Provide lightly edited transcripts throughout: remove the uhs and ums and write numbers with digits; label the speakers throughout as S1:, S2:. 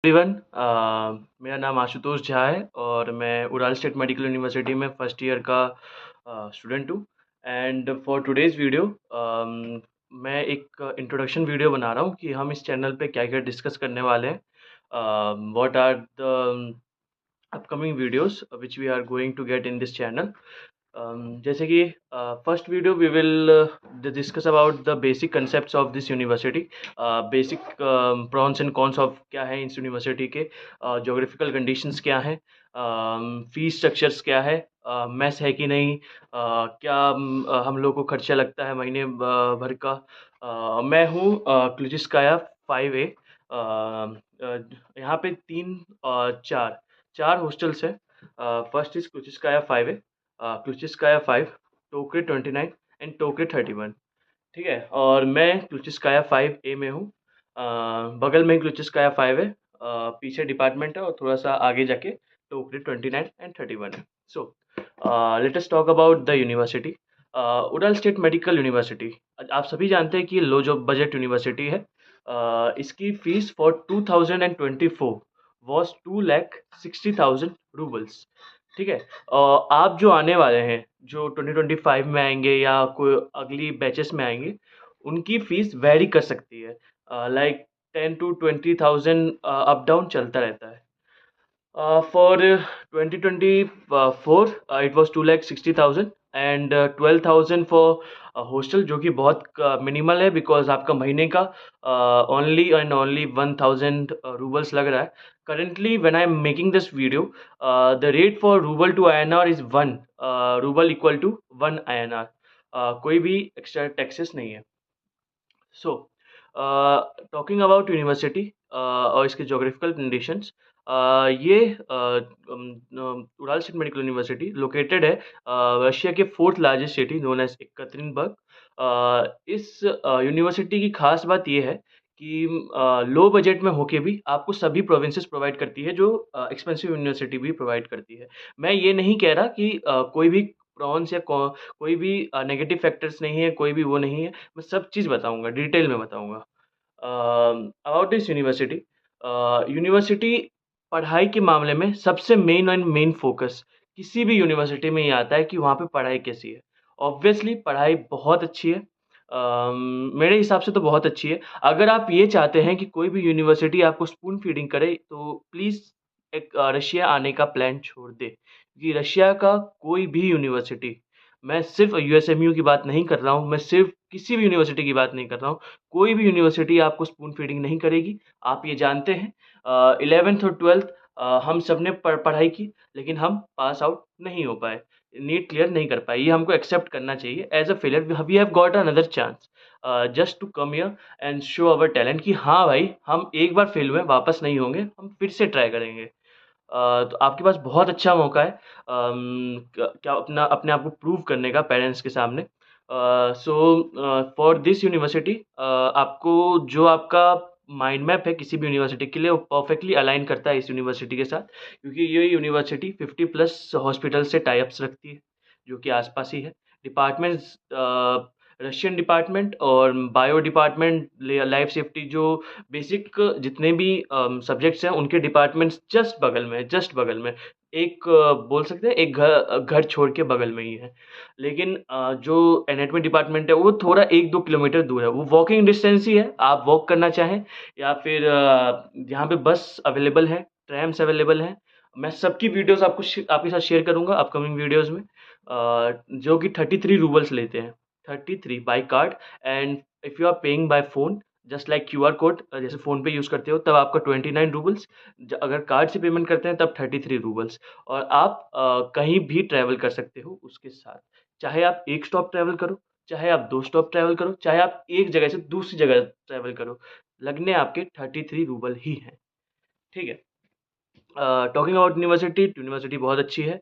S1: Everyone, मेरा नाम आशुतोष झा है और मैं उड़ाल स्टेट मेडिकल यूनिवर्सिटी में फर्स्ट ईयर का स्टूडेंट हूँ। एंड फॉर टुडेज़ वीडियो मैं एक इंट्रोडक्शन वीडियो बना रहा हूँ कि हम इस चैनल पे क्या क्या डिस्कस करने वाले हैं, what are the upcoming videos which we are going to get in this channel. जैसे कि first video we will discuss about the basic concepts of this university, basic pros and cons of क्या है इस university के, geographical conditions क्या हैं, fees structures क्या है, मेस है कि नहीं, क्या हम लोग को खर्चा लगता है महीने भर का। मैं हूँ क्लुचिस्काया 5A। यहाँ पे चार चार हॉस्टल्स हैं। फर्स्ट इज क्लुचिस्काया 5A, क्लुचिस्काया 5, टोकरे 29 एंड टोकरे 31। ठीक है, और मैं क्लुचिस्काया 5A में हूँ। बगल में क्लुचिस्काया 5 है, पीछे डिपार्टमेंट है और थोड़ा सा आगे जाके टोकरे 29 एंड 31 है। So let us talk about the university. Ural state medical university, आप सभी जानते हैं कि ये लो जो बजट यूनिवर्सिटी है। इसकी फीस फॉर 2024 वॉज 2,60,000 रूबल्स। ठीक है, आप जो आने वाले हैं, जो 2025 में आएंगे या कोई अगली बैचेस में आएंगे, उनकी फीस वेरी कर सकती है। लाइक 10 to 20,000 अप डाउन चलता रहता है। For 2024 it was 2,60,000 and 12,000 for hostel, जो कि बहुत मिनिमल है बिकॉज आपका महीने का ओनली एंड ओनली 1,000 रूबल्स लग रहा है। Currently when I am making this video, the rate for rouble to INR is 1 rouble equal to 1 INR। कोई भी एक्स्ट्रा टैक्सेस नहीं है। सो टॉकिंग अबाउट यूनिवर्सिटी और इसके जोग्राफिकल कंडीशंस, ये Ural state medical university located है Russia के fourth largest city known as Yekaterinburg. इस यूनिवर्सिटी की खास बात ये है कि लो बजट में होके भी आपको सभी प्रोविंसेस प्रोवाइड करती है, जो एक्सपेंसिव यूनिवर्सिटी भी प्रोवाइड करती है। मैं ये नहीं कह रहा कि कोई भी प्रॉन्स या कोई भी नेगेटिव फैक्टर्स नहीं है, कोई भी वो नहीं है। मैं सब चीज़ बताऊँगा, डिटेल में बताऊँगा। अबाउट दिस यूनिवर्सिटी, यूनिवर्सिटी पढ़ाई के मामले में सबसे मेन फोकस किसी भी यूनिवर्सिटी में ये आता है कि वहाँ पे पढ़ाई कैसी है। ऑब्वियसली पढ़ाई बहुत अच्छी है, मेरे हिसाब से तो बहुत अच्छी है। अगर आप ये चाहते हैं कि कोई भी यूनिवर्सिटी आपको स्पून फीडिंग करे, तो प्लीज़ एक रशिया आने का प्लान छोड़ दे, क्योंकि रशिया का कोई भी यूनिवर्सिटी, मैं सिर्फ यूएसएमयू की बात नहीं कर रहा हूँ, मैं सिर्फ किसी भी यूनिवर्सिटी की बात नहीं कर रहा हूँ, कोई भी यूनिवर्सिटी आपको स्पून फीडिंग नहीं करेगी। आप ये जानते हैं। 11th और 12th हम सब ने पढ़ाई की, लेकिन हम पास आउट नहीं हो पाए, नीट क्लियर नहीं कर पाए। ये हमको एक्सेप्ट करना चाहिए as a failure. We have got another chance just to come here and show our talent कि हाँ भाई, हम एक बार फेल हुए, वापस नहीं होंगे, हम फिर से ट्राई करेंगे। तो आपके पास बहुत अच्छा मौका है क्या अपना अपने आप को प्रूव करने का पेरेंट्स के सामने। सो फॉर दिस यूनिवर्सिटी, आपको जो आपका माइंड मैप है किसी भी यूनिवर्सिटी के लिए, वो परफेक्टली अलाइन करता है इस यूनिवर्सिटी के साथ, क्योंकि ये यूनिवर्सिटी 50+ हॉस्पिटल से टाई अप्स रखती है, जो कि आसपास ही है। डिपार्टमेंट्स, रशियन डिपार्टमेंट और बायो डिपार्टमेंट, लाइफ सेफ्टी, जो बेसिक जितने भी सब्जेक्ट्स हैं, उनके डिपार्टमेंट्स जस्ट बगल में है, जस्ट बगल में। एक बोल सकते हैं एक घर छोड़ के बगल में ही है। लेकिन जो एनाटॉमी डिपार्टमेंट है, वो थोड़ा 1-2 किलोमीटर दूर है, वो वॉकिंग डिस्टेंस ही है। आप वॉक करना चाहें या फिर यहाँ पे बस अवेलेबल है, ट्रैम्स अवेलेबल हैं। मैं सबकी वीडियोस आपके साथ शेयर करूँगा अपकमिंग वीडियोस में, जो कि 33 रूबल्स लेते हैं, 33 by card. And if you are paying by phone, just like QR code, जैसे फ़ोन पे यूज़ करते हो, तब आपका 29 रूबल्स, अगर कार्ड से पेमेंट करते हैं तब 33 रूबल्स। और आप कहीं भी ट्रैवल कर सकते हो उसके साथ, चाहे आप एक स्टॉप ट्रैवल करो, चाहे आप 2 स्टॉप ट्रैवल करो, चाहे आप एक जगह से दूसरी जगह ट्रैवल करो, लगने आपके 33 रूबल ही हैं। ठीक है। टॉकिंग अबाउट यूनिवर्सिटी, यूनिवर्सिटी बहुत अच्छी है।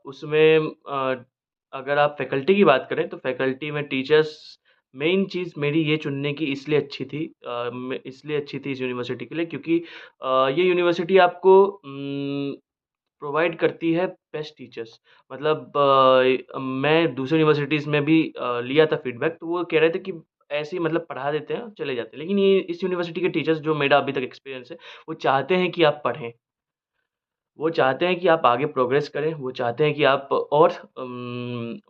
S1: उसमें अगर आप फैकल्टी की बात करें, तो फैकल्टी में टीचर्स, मेन चीज़ मेरी ये चुनने की इसलिए अच्छी थी, इसलिए अच्छी थी इस यूनिवर्सिटी के लिए, क्योंकि ये यूनिवर्सिटी आपको प्रोवाइड करती है बेस्ट टीचर्स। मतलब मैं दूसरी यूनिवर्सिटीज़ में भी लिया था फीडबैक, तो वो कह रहे थे कि ऐसे ही मतलब पढ़ा देते हैं और चले जाते हैं। लेकिन ये इस यूनिवर्सिटी के टीचर्स जो मेरा अभी तक एक्सपीरियंस है, वो चाहते हैं कि आप पढ़ें। वो चाहते हैं कि आप आगे प्रोग्रेस करें, वो चाहते हैं कि आप और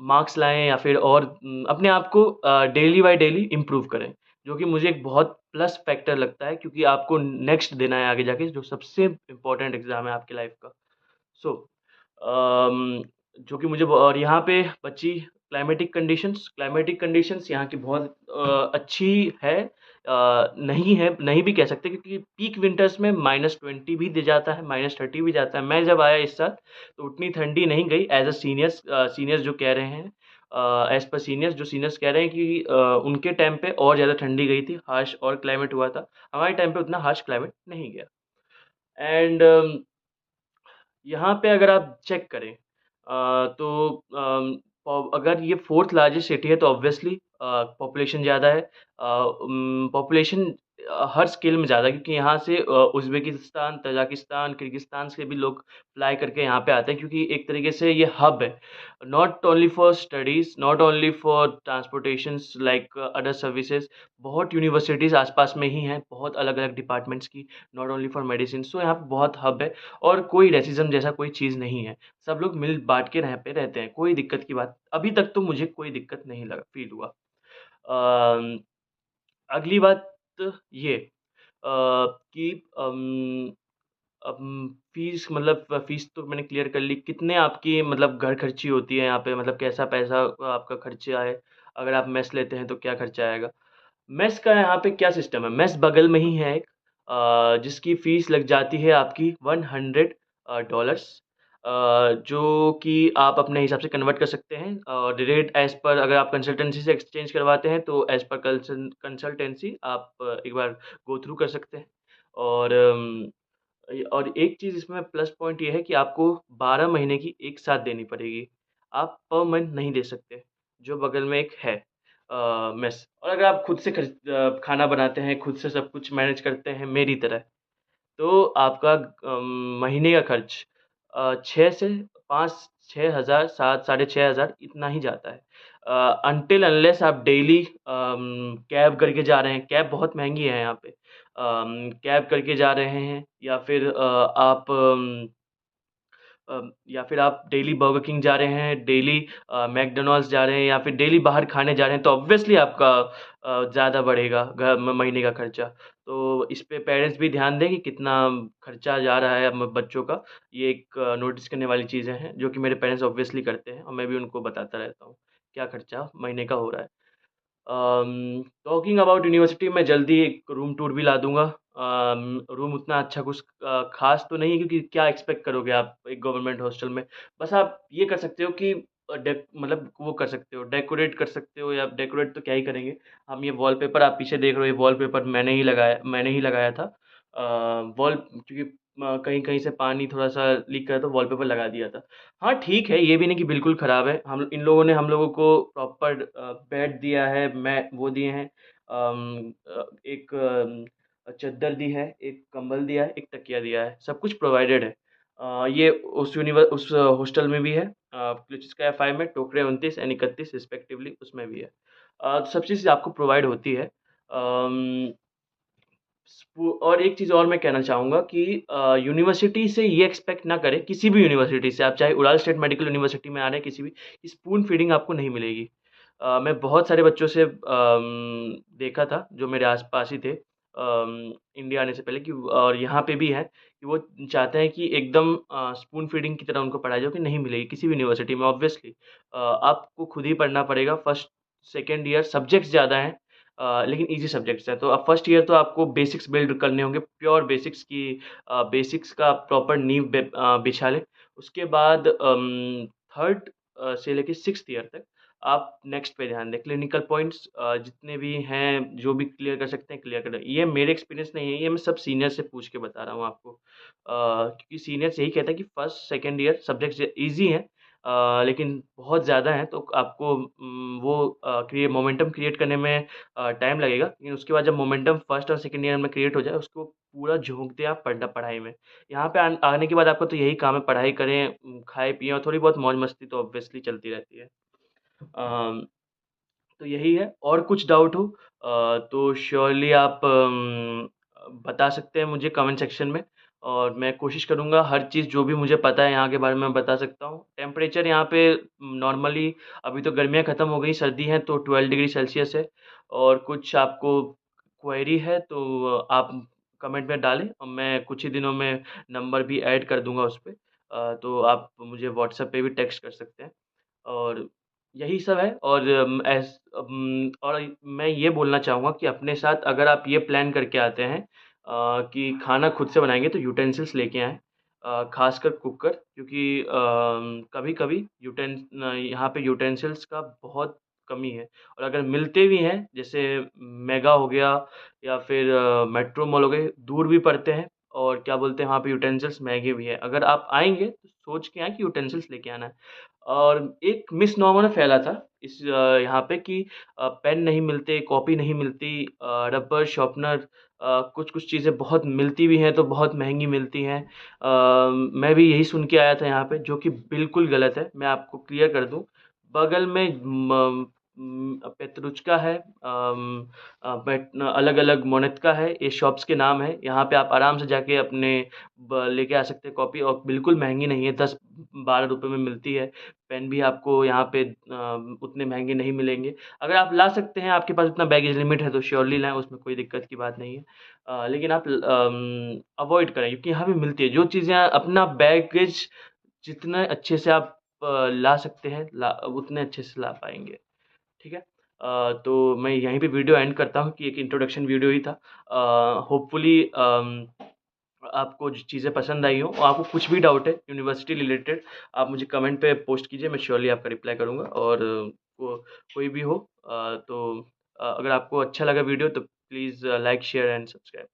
S1: मार्क्स लाएँ या फिर और अपने आप को डेली बाय डेली इम्प्रूव करें, जो कि मुझे एक बहुत प्लस फैक्टर लगता है क्योंकि आपको नेक्स्ट देना है आगे जाके जो सबसे इम्पोर्टेंट एग्ज़ाम है आपकी लाइफ़ का। सो अम, जो कि मुझे और यहाँ पे बची क्लाइमेटिक कंडीशंस यहाँ की बहुत अच्छी है। नहीं है नहीं भी कह सकते क्योंकि पीक विंटर्स में -20 भी दे जाता है, -30 भी जाता है। मैं जब आया इस साल तो उतनी ठंडी नहीं गई एज़ अ सीनियर्स जो कह रहे हैं एज़ पर सीनियर्स कह रहे हैं कि उनके टाइम पे और ज़्यादा ठंडी गई थी, हार्श और क्लाइमेट हुआ था। हमारे टाइम पे उतना हार्श क्लाइमेट नहीं गया एंड यहाँ पे अगर आप चेक करें तो अगर ये 4th लार्जेस्ट सिटी है तो ऑब्वियसली पॉपुलेशन ज़्यादा है। पॉपुलेशन हर स्केल में ज़्यादा है क्योंकि यहाँ से उज़्बेकिस्तान, तजाकिस्तान, किर्गिस्तान से भी लोग फ्लाई करके यहाँ पे आते हैं क्योंकि एक तरीके से ये हब है। Not only for studies, not only for transportations like other services. बहुत यूनिवर्सिटीज़ आस-पास में ही हैं, बहुत अलग-अलग डिपार्टमेंट्स की, not only for medicine. So यहाँ पे बहुत हब है और कोई रेसिज़्म जैसा कोई चीज़ नहीं है। सब लोग मिल-बाँट के यहाँ पे रहते हैं, कोई दिक्कत की बात अभी तक तो मुझे कोई दिक्कत नहीं लगा फ़ील हुआ। अम, अगली बात ये कि फ़ीस मतलब फ़ीस तो मैंने क्लियर कर ली। कितने आपकी मतलब घर खर्ची होती है यहाँ पे मतलब कैसा पैसा आपका खर्चा है? अगर आप मेस लेते हैं तो क्या खर्चा आएगा? मेस का यहाँ पे क्या सिस्टम है, मेस बगल में ही है एक जिसकी फ़ीस लग जाती है आपकी 100 डॉलर्स जो कि आप अपने हिसाब से कन्वर्ट कर सकते हैं और रेट एज़ पर अगर आप कंसल्टेंसी से एक्सचेंज करवाते हैं तो एज़ पर कंसल्टेंसी आप एक बार गो थ्रू कर सकते हैं और और एक चीज़ इसमें प्लस पॉइंट ये है कि आपको 12 महीने की एक साथ देनी पड़ेगी। आप पर मंथ नहीं दे सकते, जो बगल में एक है मेस और अगर आप खुद से खाना बनाते हैं, खुद से सब कुछ मैनेज करते हैं मेरी तरह, तो आपका महीने का खर्च 6 से 5 6,000 7 साढ़े 6,000 इतना ही जाता है। अनटिल अनलेस आप डेली कैब करके जा रहे हैं, कैब बहुत महँगी है यहाँ पे। कैब करके जा रहे हैं या फिर या फिर आप डेली बर्गर किंग जा रहे हैं, डेली मैकडॉनल्ड्स जा रहे हैं या फिर डेली बाहर खाने जा रहे हैं, तो ऑब्वियसली आपका ज़्यादा बढ़ेगा महीने का खर्चा। तो इस पे पेरेंट्स भी ध्यान दें कि कितना खर्चा जा रहा है बच्चों का। ये एक नोटिस करने वाली चीज़ें हैं, जो कि मेरे पेरेंट्स ऑब्वियसली करते हैं और मैं भी उनको बताता रहता हूँ, क्या खर्चा महीने का हो रहा है। टॉकिंग अबाउट यूनिवर्सिटी मैं जल्दी एक रूम टूर भी ला दूँगा। रूम उतना अच्छा कुछ ख़ास तो नहीं है क्योंकि क्या एक्सपेक्ट करोगे आप एक गवर्नमेंट हॉस्टल में। बस आप ये कर सकते हो कि मतलब वो कर सकते हो, डेकोरेट कर सकते हो या डेकोरेट तो क्या ही करेंगे। हम ये वॉलपेपर आप पीछे देख रहे हो, ये वॉलपेपर मैंने ही लगाया था। वॉल क्योंकि कहीं-कहीं से पानी थोड़ा-सा लीक कर रहा था, वॉलपेपर लगा दिया था। हाँ, ठीक है, ये भी नहीं कि बिल्कुल ख़राब है। हम लोगों को प्रॉपर बेड दिया है, वो दिए हैं एक चद्दर दी है, एक कंबल दिया है, एक तकिया दिया है, सब कुछ प्रोवाइडेड है। ये उस हॉस्टल में भी है प्लूचिस्काया 5 में, टोकरे 29 एंड 31 रिस्पेक्टिवली उसमें भी है। सब चीज़ आपको प्रोवाइड होती है। अम और एक चीज़ और मैं कहना चाहूँगा कि यूनिवर्सिटी से ये एक्सपेक्ट ना करें, किसी भी यूनिवर्सिटी से, आप चाहे उड़ाल स्टेट मेडिकल यूनिवर्सिटी में आ रहे हैं, किसी भी, स्पून फीडिंग आपको नहीं मिलेगी। मैं बहुत सारे बच्चों से देखा था, जो मेरे आस-पास ही थे इंडिया आने से पहले कि और यहाँ पे भी हैं कि वो चाहते हैं कि एकदम स्पून फीडिंग की तरह उनको पढ़ाया जाए, जो कि नहीं मिलेगी किसी भी यूनिवर्सिटी में ऑब्वियसली। आपको खुद ही पढ़ना पड़ेगा, फर्स्ट, सेकंड ईयर सब्जेक्ट्स ज़्यादा हैं लेकिन ईज़ी सब्जेक्ट्स हैं। तो अब फर्स्ट ईयर तो आपको बेसिक्स बिल्ड करने होंगे, प्योर बेसिक्स की बेसिक्स का प्रॉपर नींव बिछा लें। उसके बाद थर्ड से लेके सिक्स्थ ईयर तक आप नेक्स्ट पे ध्यान दें। क्लिनिकल पॉइंट्स जितने भी हैं, जो भी क्लियर कर सकते हैं, क्लियर करें। ये मेरे एक्सपीरियंस नहीं है, ये मैं सब सीनियर से पूछ के बता रहा हूँ आपको। क्योंकि सीनियर्स यही कहते हैं कि first, second year subjects easy हैं लेकिन बहुत ज़्यादा हैं, तो आपको वो मोमेंटम क्रिएट करने में टाइम लगेगा, लेकिन उसके बाद जब मोमेंटम फर्स्ट और सेकंड ईयर में क्रिएट हो जाए, उसको पूरा झोंक दें आप पढ़ाई में। यहाँ पे आने के बाद आपका तो यही काम है, पढ़ाई करें, खाएँ-पिएँ और थोड़ी बहुत मौज-मस्ती तो ऑब्वियसली चलती रहती है। अम, तो यही है, और कुछ डाउट हो तो श्योरली आप बता सकते हैं मुझे कमेंट सेक्शन में, और मैं कोशिश करूँगा हर चीज़ जो भी मुझे पता है यहाँ के बारे में मैं बता सकता हूँ। टेम्परेचर यहाँ पे नॉर्मली, अभी तो गर्मियाँ ख़त्म हो गई, सर्दी है तो 12 डिग्री सेल्सियस है। और कुछ आपको क्वेरी है तो आप कमेंट में डालें, और मैं कुछ ही दिनों में नंबर भी ऐड कर दूँगा उस पे। तो आप मुझे व्हाट्सएप पे भी टेक्स्ट कर सकते हैं। और यही सब है। और और मैं ये बोलना चाहूँगा कि अपने साथ अगर आप ये प्लान करके आते हैं कि खाना खुद से बनाएँगे तो यूटेंसिल्स लेके आएँ। ख़ासकर कुकर, क्योंकि कभी-कभी यहाँ पे यूटेंसिल्स का बहुत कमी है। और अगर मिलते भी हैं, जैसे मेगा हो गया या फिर मेट्रो मॉल हो गए, दूर भी पड़ते हैं, और क्या बोलते हैं वहाँ पे यूटेंसिल्स महँगे भी हैं। अगर आप आएँगे तो सोच के आएँ कि यूटेंसिल्स लेके आना है। और एक मिसनॉमर फैला था इस यहाँ पे कि पेन नहीं मिलते, कॉपी नहीं मिलती, रबर, शार्पनर, कुछ-कुछ चीज़ें बहुत मिलती भी हैं तो बहुत महँगी मिलती हैं। मैं भी यही सुन के आया था यहाँ पे, जो कि बिल्कुल गलत है। मैं आपको क्लियर कर दूँ, बगल में पेत्रुचका है, अलग-अलग मोनेत्का है, ये शॉप्स के नाम हैं। यहाँ पे आप आराम से जाके अपने लेके आ सकते हैं कॉपी, और बिल्कुल महंगी नहीं है, 10-12 रुपए में मिलती है। पेन भी आपको यहाँ पे उतने महंगे नहीं मिलेंगे। अगर आप ला सकते हैं, आपके पास उतना बैगेज लिमिट है तो श्योरली लाएँ, उसमें कोई दिक्कत की बात नहीं है। लेकिन आप अवॉइड करें, क्योंकि यहाँ पे मिलती है जो चीज़ें अपना बैगेज जितने अच्छे से आप ला सकते हैं, उतने अच्छे से ला पाएँगे। ठीक है? तो मैं यहीं पे वीडियो एंड करता हूँ, कि एक इंट्रोडक्शन वीडियो ही था। होपफुली आपको जो चीज़ें पसंद आई हों, और आपको कुछ भी डाउट है यूनिवर्सिटी रिलेटेड, आप मुझे कमेंट पे पोस्ट कीजिए, मैं श्योरली आपका रिप्लाई करूँगा। और को कोई भी हो तो अगर आपको अच्छा लगा वीडियो तो please like, share and subscribe.